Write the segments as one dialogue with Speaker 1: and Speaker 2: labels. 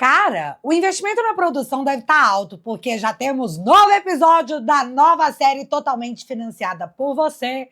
Speaker 1: Cara, o investimento na produção deve estar alto, porque já temos novo episódio da nova série totalmente financiada por você,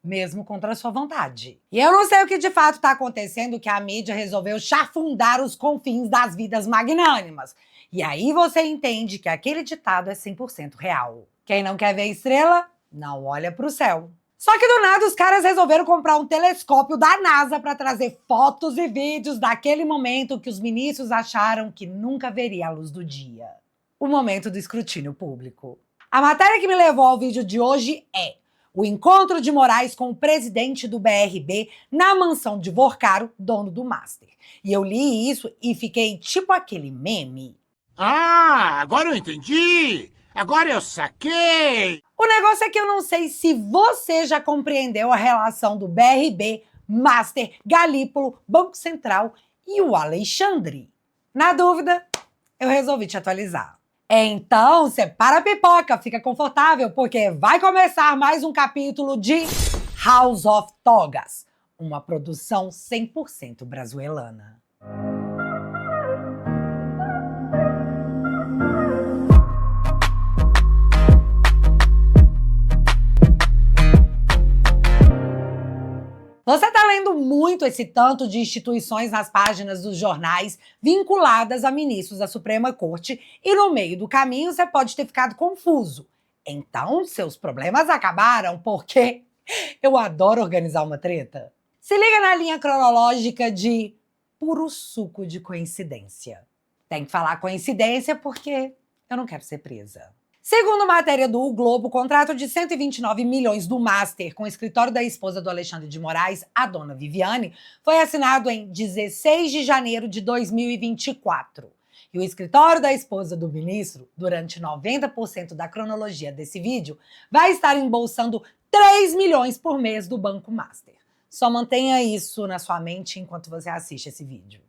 Speaker 1: mesmo contra a sua vontade. E eu não sei o que de fato está acontecendo, que a mídia resolveu chafurdar os confins das vidas magnânimas. E aí você entende que aquele ditado é 100% real. Quem não quer ver estrela, não olha para o céu. Só que do nada os caras resolveram comprar um telescópio da NASA para trazer fotos e vídeos daquele momento que os ministros acharam que nunca veria a luz do dia. O momento do escrutínio público. A matéria que me levou ao vídeo de hoje é o encontro de Moraes com o presidente do BRB na mansão de Vorcaro, dono do Master. E eu li isso e fiquei tipo aquele meme.
Speaker 2: Ah, agora eu entendi! Agora eu saquei!
Speaker 1: O negócio é que eu não sei se você já compreendeu a relação do BRB, Master, Galípolo, Banco Central e o Alexandre. Na dúvida, eu resolvi te atualizar. Então, separa a pipoca, fica confortável, porque vai começar mais um capítulo de House of Togas, uma produção 100% brasileirana. Você tá lendo muito esse tanto de instituições nas páginas dos jornais vinculadas a ministros da Suprema Corte e no meio do caminho você pode ter ficado confuso. Então, seus problemas acabaram porque eu adoro organizar uma treta. Se liga na linha cronológica de puro suco de coincidência. Tem que falar coincidência porque eu não quero ser presa. Segundo matéria do O Globo, o contrato de 129 milhões do Master com o escritório da esposa do Alexandre de Moraes, a dona Viviane, foi assinado em 16 de janeiro de 2024. E o escritório da esposa do ministro, durante 90% da cronologia desse vídeo, vai estar embolsando 3 milhões por mês do Banco Master. Só mantenha isso na sua mente enquanto você assiste esse vídeo.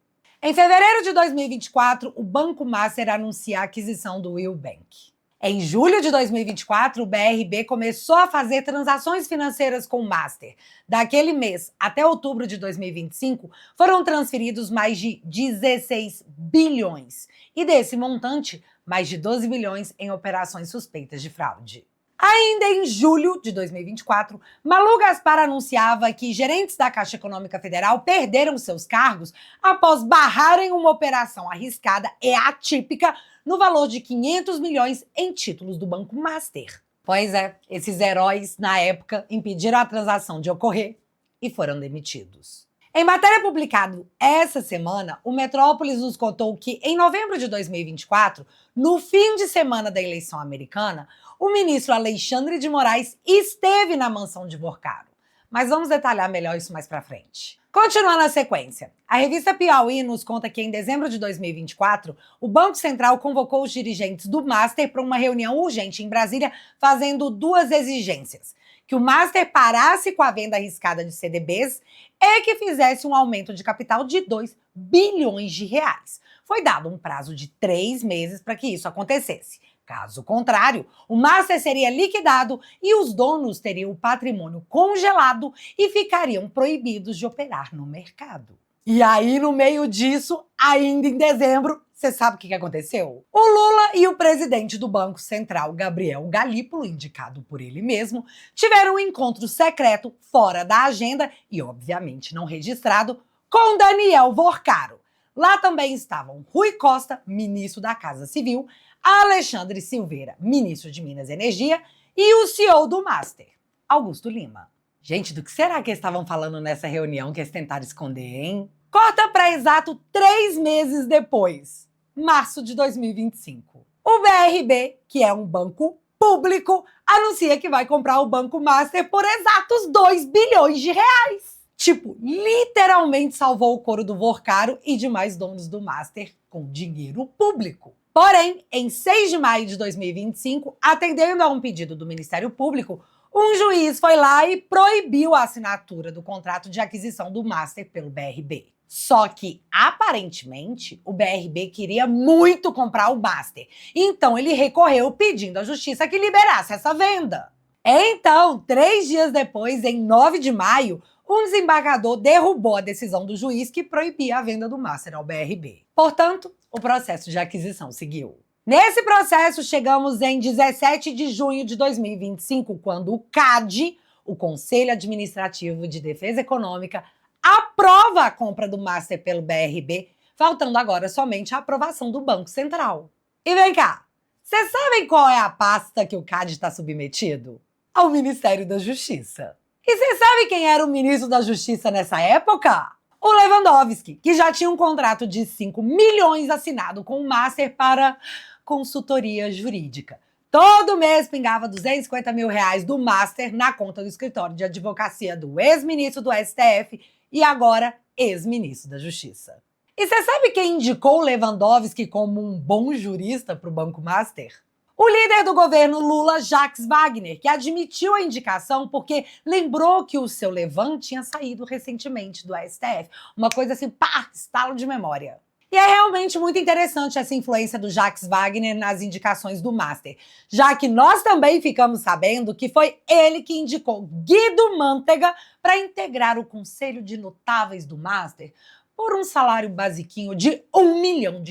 Speaker 1: Em fevereiro de 2024, o Banco Master anuncia a aquisição do Will Bank. Em julho de 2024, o BRB começou a fazer transações financeiras com o Master. Daquele mês até outubro de 2025, foram transferidos mais de 16 bilhões. E desse montante, mais de 12 bilhões em operações suspeitas de fraude. Ainda em julho de 2024, Malu Gaspar anunciava que gerentes da Caixa Econômica Federal perderam seus cargos após barrarem uma operação arriscada e atípica no valor de 500 milhões em títulos do Banco Master. Pois é, esses heróis, na época, impediram a transação de ocorrer e foram demitidos. Em matéria publicada essa semana, o Metrópolis nos contou que, em novembro de 2024, no fim de semana da eleição americana, o ministro Alexandre de Moraes esteve na mansão de Vorcaro. Mas vamos detalhar melhor isso mais pra frente. Continuando a sequência, a revista Piauí nos conta que em dezembro de 2024, o Banco Central convocou os dirigentes do Master para uma reunião urgente em Brasília, fazendo duas exigências: que o Master parasse com a venda arriscada de CDBs e que fizesse um aumento de capital de 2 bilhões de reais. Foi dado um prazo de 3 meses para que isso acontecesse. Caso contrário, o Master seria liquidado e os donos teriam o patrimônio congelado e ficariam proibidos de operar no mercado. E aí, no meio disso, ainda em dezembro, você sabe o que aconteceu? O Lula e o presidente do Banco Central, Gabriel Galípolo, indicado por ele mesmo, tiveram um encontro secreto fora da agenda e, obviamente, não registrado, com Daniel Vorcaro. Lá também estavam Rui Costa, ministro da Casa Civil, Alexandre Silveira, ministro de Minas e Energia, e o CEO do Master, Augusto Lima. Gente, do que será que eles estavam falando nessa reunião que eles tentaram esconder, hein? Corta para exato 3 meses depois, março de 2025. O BRB, que é um banco público, anuncia que vai comprar o Banco Master por exatos 2 bilhões de reais. Tipo, literalmente salvou o couro do Vorcaro e demais donos do Master com dinheiro público. Porém, em 6 de maio de 2025, atendendo a um pedido do Ministério Público, um juiz foi lá e proibiu a assinatura do contrato de aquisição do Master pelo BRB. Só que, aparentemente, o BRB queria muito comprar o Master. Então, ele recorreu pedindo à justiça que liberasse essa venda. Então, 3 dias depois, em 9 de maio, um desembargador derrubou a decisão do juiz que proibia a venda do Master ao BRB. Portanto, o processo de aquisição seguiu. Nesse processo, chegamos em 17 de junho de 2025, quando o CAD, o Conselho Administrativo de Defesa Econômica, aprova a compra do Master pelo BRB, faltando agora somente a aprovação do Banco Central. E vem cá, vocês sabem qual é a pasta que o CAD está submetido? Ao Ministério da Justiça. E vocês sabem quem era o ministro da Justiça nessa época? O Lewandowski, que já tinha um contrato de 5 milhões assinado com o Master para consultoria jurídica. Todo mês pingava 250 mil reais do Master na conta do escritório de advocacia do ex-ministro do STF e agora ex-ministro da Justiça. E você sabe quem indicou o Lewandowski como um bom jurista para o Banco Master? O líder do governo Lula, Jacques Wagner, que admitiu a indicação porque lembrou que o seu Levan tinha saído recentemente do STF. Uma coisa assim, pá, estalo de memória. E é realmente muito interessante essa influência do Jacques Wagner nas indicações do Master, já que nós também ficamos sabendo que foi ele que indicou Guido Mantega para integrar o Conselho de Notáveis do Master por um salário basiquinho de R$1 milhão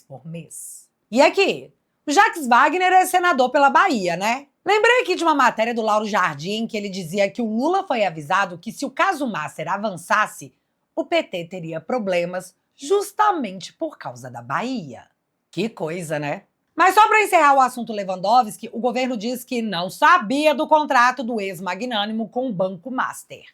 Speaker 1: por mês. E aqui, o Jacques Wagner é senador pela Bahia, né? Lembrei aqui de uma matéria do Lauro Jardim que ele dizia que o Lula foi avisado que se o caso Master avançasse, o PT teria problemas justamente por causa da Bahia. Que coisa, né? Mas só para encerrar o assunto Lewandowski, o governo diz que não sabia do contrato do ex-magnânimo com o Banco Master.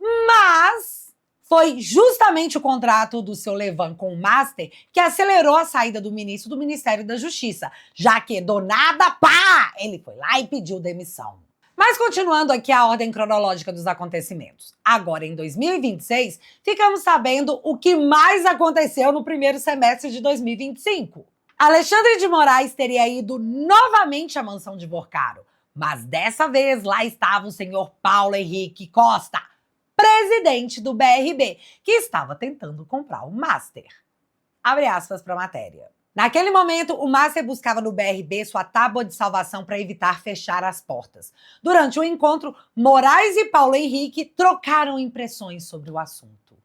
Speaker 1: Mas foi justamente o contrato do seu Levan com o Master que acelerou a saída do ministro do Ministério da Justiça, já que do nada, pá, ele foi lá e pediu demissão. Mas continuando aqui a ordem cronológica dos acontecimentos. Agora, em 2026, ficamos sabendo o que mais aconteceu no primeiro semestre de 2025. Alexandre de Moraes teria ido novamente à mansão de Vorcaro, mas dessa vez lá estava o senhor Paulo Henrique Costa, presidente do BRB, que estava tentando comprar o Master. Abre aspas para a matéria. Naquele momento, o Master buscava no BRB sua tábua de salvação para evitar fechar as portas. Durante o encontro, Moraes e Paulo Henrique trocaram impressões sobre o assunto.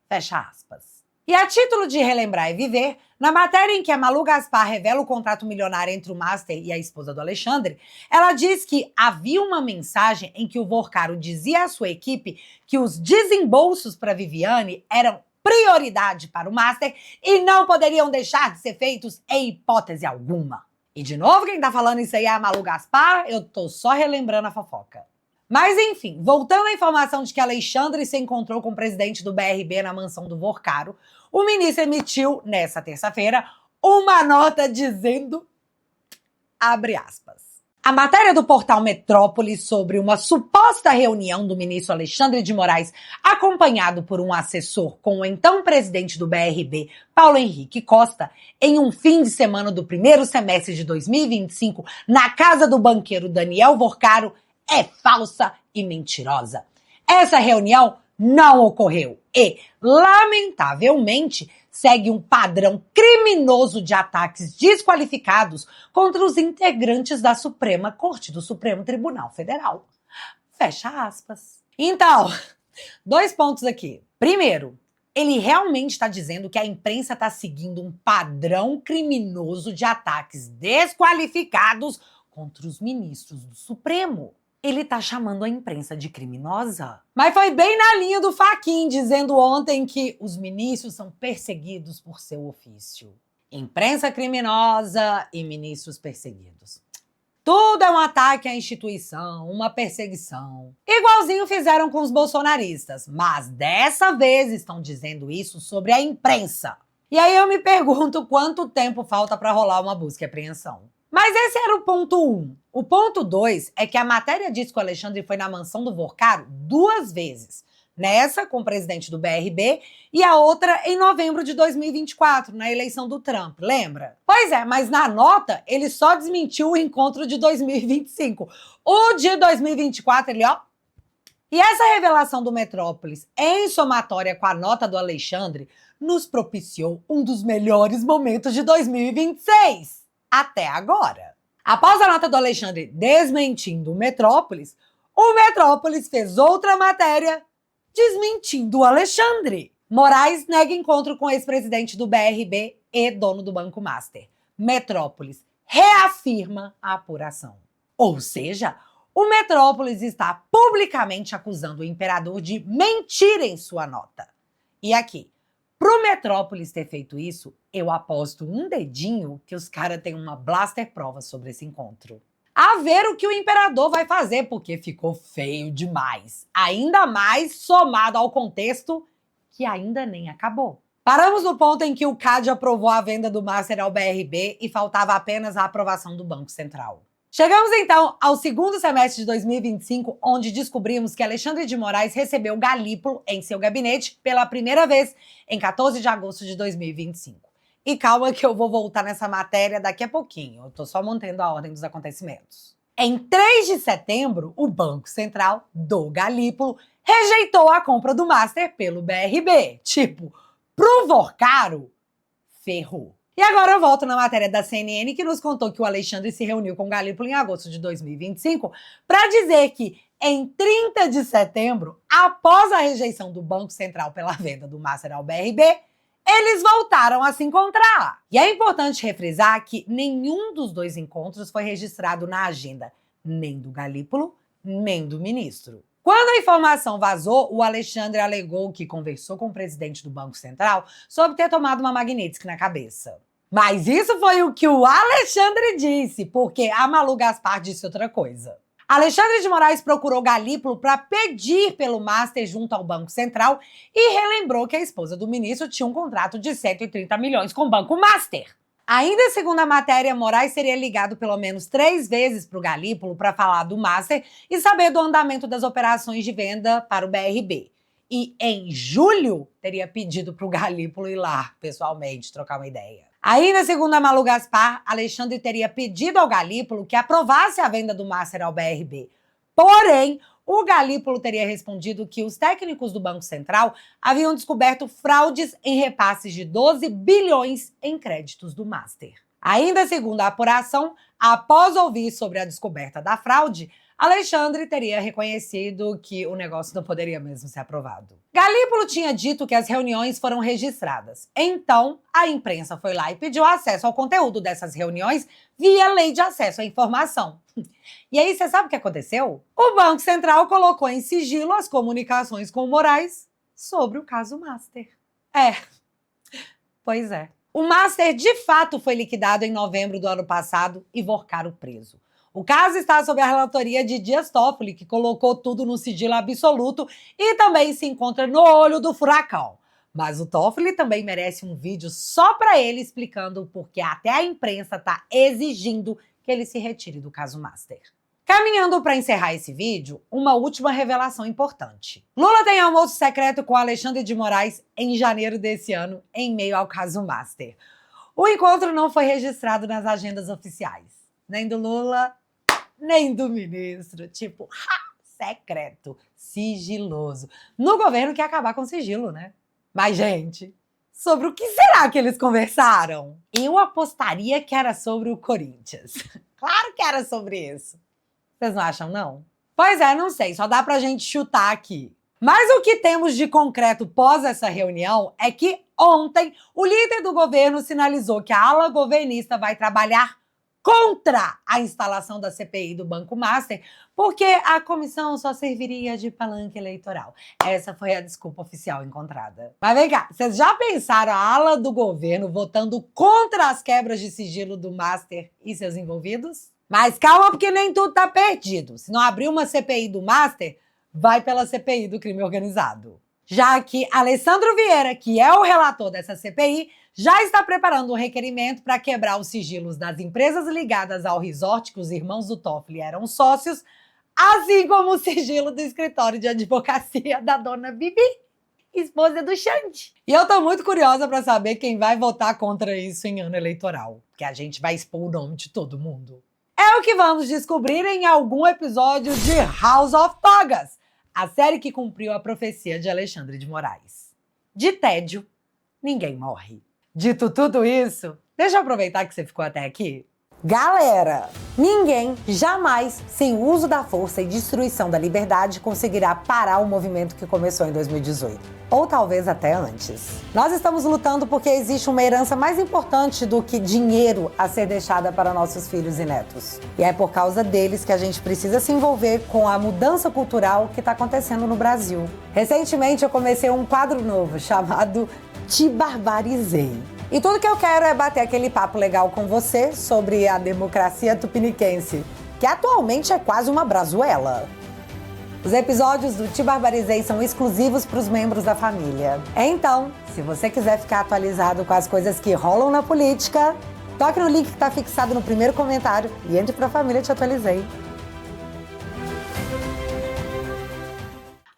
Speaker 1: Fecha aspas. E a título de relembrar e viver, na matéria em que a Malu Gaspar revela o contrato milionário entre o Master e a esposa do Alexandre, ela diz que havia uma mensagem em que o Vorcaro dizia à sua equipe que os desembolsos para Viviane eram prioridade para o Master e não poderiam deixar de ser feitos em hipótese alguma. E de novo, quem tá falando isso aí é a Malu Gaspar, eu tô só relembrando a fofoca. Mas enfim, voltando à informação de que Alexandre se encontrou com o presidente do BRB na mansão do Vorcaro, o ministro emitiu, nessa terça-feira, uma nota dizendo, abre aspas, a matéria do portal Metrópolis sobre uma suposta reunião do ministro Alexandre de Moraes, acompanhado por um assessor com o então presidente do BRB, Paulo Henrique Costa, em um fim de semana do primeiro semestre de 2025, na casa do banqueiro Daniel Vorcaro, é falsa e mentirosa. Essa reunião não ocorreu e, lamentavelmente, segue um padrão criminoso de ataques desqualificados contra os integrantes da Suprema Corte do Supremo Tribunal Federal. Fecha aspas. Então, 2 pontos aqui. Primeiro, ele realmente está dizendo que a imprensa está seguindo um padrão criminoso de ataques desqualificados contra os ministros do Supremo. Ele tá chamando a imprensa de criminosa. Mas foi bem na linha do Fachin, dizendo ontem que os ministros são perseguidos por seu ofício. Imprensa criminosa e ministros perseguidos. Tudo é um ataque à instituição, uma perseguição. Igualzinho fizeram com os bolsonaristas, mas dessa vez estão dizendo isso sobre a imprensa. E aí eu me pergunto quanto tempo falta para rolar uma busca e apreensão. Mas esse era o ponto 1. O ponto 2 é que a matéria diz que o Alexandre foi na mansão do Vorcaro 2 vezes. Nessa, com o presidente do BRB, e a outra em novembro de 2024, na eleição do Trump, lembra? Pois é, mas na nota, ele só desmentiu o encontro de 2025. O de 2024, ele, ó... E essa revelação do Metrópolis, em somatória com a nota do Alexandre, nos propiciou um dos melhores momentos de 2026. Até agora. Após a nota do Alexandre desmentindo o Metrópolis fez outra matéria desmentindo o Alexandre. Moraes nega encontro com o ex-presidente do BRB e dono do Banco Master. Metrópolis reafirma a apuração. Ou seja, o Metrópolis está publicamente acusando o imperador de mentir em sua nota. E aqui, pro Metrópolis ter feito isso, eu aposto um dedinho que os caras têm uma blaster prova sobre esse encontro. A ver o que o imperador vai fazer, porque ficou feio demais. Ainda mais somado ao contexto que ainda nem acabou. Paramos no ponto em que o CAD aprovou a venda do Master ao BRB e faltava apenas a aprovação do Banco Central. Chegamos então ao segundo semestre de 2025, onde descobrimos que Alexandre de Moraes recebeu Galípolo em seu gabinete pela primeira vez em 14 de agosto de 2025. E calma que eu vou voltar nessa matéria daqui a pouquinho, eu tô só mantendo a ordem dos acontecimentos. Em 3 de setembro, o Banco Central do Galípolo rejeitou a compra do Master pelo BRB. Tipo, provou caro? Ferrou. E agora eu volto na matéria da CNN que nos contou que o Alexandre se reuniu com o Galípolo em agosto de 2025 para dizer que em 30 de setembro, após a rejeição do Banco Central pela venda do Master ao BRB, eles voltaram a se encontrar. E é importante refrisar que nenhum dos dois encontros foi registrado na agenda, nem do Galípolo, nem do ministro. Quando a informação vazou, o Alexandre alegou que conversou com o presidente do Banco Central sobre ter tomado uma Magnitsky na cabeça. Mas isso foi o que o Alexandre disse, porque a Malu Gaspar disse outra coisa. Alexandre de Moraes procurou Galípolo para pedir pelo Master junto ao Banco Central e relembrou que a esposa do ministro tinha um contrato de 130 milhões com o Banco Master. Ainda segundo a matéria, Moraes seria ligado pelo menos 3 vezes para o Galípolo para falar do Master e saber do andamento das operações de venda para o BRB. E em julho, teria pedido para o Galípolo ir lá, pessoalmente, trocar uma ideia. Ainda segundo a Malu Gaspar, Alexandre teria pedido ao Galípolo que aprovasse a venda do Master ao BRB. Porém, o Galípolo teria respondido que os técnicos do Banco Central haviam descoberto fraudes em repasses de 12 bilhões em créditos do Master. Ainda segundo a apuração, após ouvir sobre a descoberta da fraude, Alexandre teria reconhecido que o negócio não poderia mesmo ser aprovado. Galípolo tinha dito que as reuniões foram registradas. Então, a imprensa foi lá e pediu acesso ao conteúdo dessas reuniões via Lei de Acesso à Informação. E aí, você sabe o que aconteceu? O Banco Central colocou em sigilo as comunicações com o Moraes sobre o caso Master. Pois é. O Master, de fato, foi liquidado em novembro do ano passado e Vorcaro preso. O caso está sob a relatoria de Dias Toffoli, que colocou tudo no sigilo absoluto e também se encontra no olho do furacão. Mas o Toffoli também merece um vídeo só para ele explicando o porquê até a imprensa está exigindo que ele se retire do caso Master. Caminhando para encerrar esse vídeo, uma última revelação importante. Lula tem almoço secreto com Alexandre de Moraes em janeiro desse ano, em meio ao caso Master. O encontro não foi registrado nas agendas oficiais, nem do Lula, nem do ministro. Tipo, secreto, sigiloso. No governo quer acabar com sigilo, né? Mas, gente, sobre o que será que eles conversaram? Eu apostaria que era sobre o Corinthians. Claro que era sobre isso. Vocês não acham, não? Pois é, não sei, só dá pra gente chutar aqui. Mas o que temos de concreto pós essa reunião é que ontem o líder do governo sinalizou que a ala governista vai trabalhar contra a instalação da CPI do Banco Master, porque a comissão só serviria de palanque eleitoral. Essa foi a desculpa oficial encontrada. Mas vem cá, vocês já pensaram a ala do governo votando contra as quebras de sigilo do Master e seus envolvidos? Mas calma, porque nem tudo tá perdido. Se não abrir uma CPI do Master, vai pela CPI do crime organizado. Já que Alessandro Vieira, que é o relator dessa CPI, já está preparando um requerimento para quebrar os sigilos das empresas ligadas ao resort que os irmãos do Toffoli eram sócios, assim como o sigilo do escritório de advocacia da dona Bibi, esposa do Xande. E eu tô muito curiosa para saber quem vai votar contra isso em ano eleitoral, porque a gente vai expor o nome de todo mundo. É o que vamos descobrir em algum episódio de House of Togas, a série que cumpriu a profecia de Alexandre de Moraes. De tédio, ninguém morre. Dito tudo isso, deixa eu aproveitar que você ficou até aqui Galera, ninguém jamais, sem o uso da força e destruição da liberdade, conseguirá parar o movimento que começou em 2018. Ou talvez até antes. Nós estamos lutando porque existe uma herança mais importante do que dinheiro a ser deixada para nossos filhos e netos. E é por causa deles que a gente precisa se envolver com a mudança cultural que está acontecendo no Brasil. Recentemente eu comecei um quadro novo chamado Te Barbarizei. E tudo que eu quero é bater aquele papo legal com você sobre a democracia tupiniquense, que atualmente é quase uma brazuela. Os episódios do Te Barbarizei são exclusivos para os membros da família. Então, se você quiser ficar atualizado com as coisas que rolam na política, toque no link que está fixado no primeiro comentário e entre para a família Te Atualizei.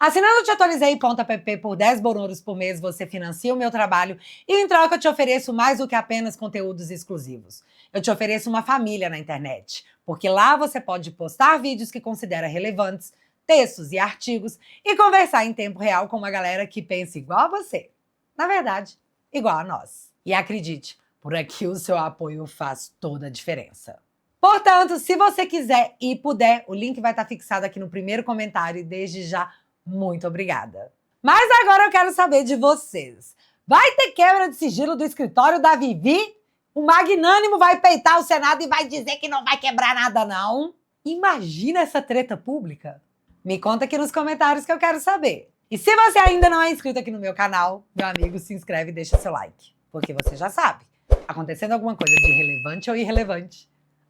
Speaker 1: Assinando Te Atualizei.app por 10 bonouros por mês, você financia o meu trabalho e, em troca, eu te ofereço mais do que apenas conteúdos exclusivos. Eu te ofereço uma família na internet, porque lá você pode postar vídeos que considera relevantes, textos e artigos e conversar em tempo real com uma galera que pensa igual a você. Na verdade, igual a nós. E acredite, por aqui o seu apoio faz toda a diferença. Portanto, se você quiser e puder, o link vai estar fixado aqui no primeiro comentário e desde já, muito obrigada. Mas agora eu quero saber de vocês. Vai ter quebra de sigilo do escritório da Vivi? O magnânimo vai peitar o Senado e vai dizer que não vai quebrar nada, não? Imagina essa treta pública. Me conta aqui nos comentários que eu quero saber. E se você ainda não é inscrito aqui no meu canal, meu amigo, se inscreve e deixa seu like. Porque você já sabe, acontecendo alguma coisa de relevante ou irrelevante,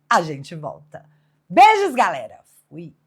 Speaker 1: a gente volta. Beijos, galera! Fui!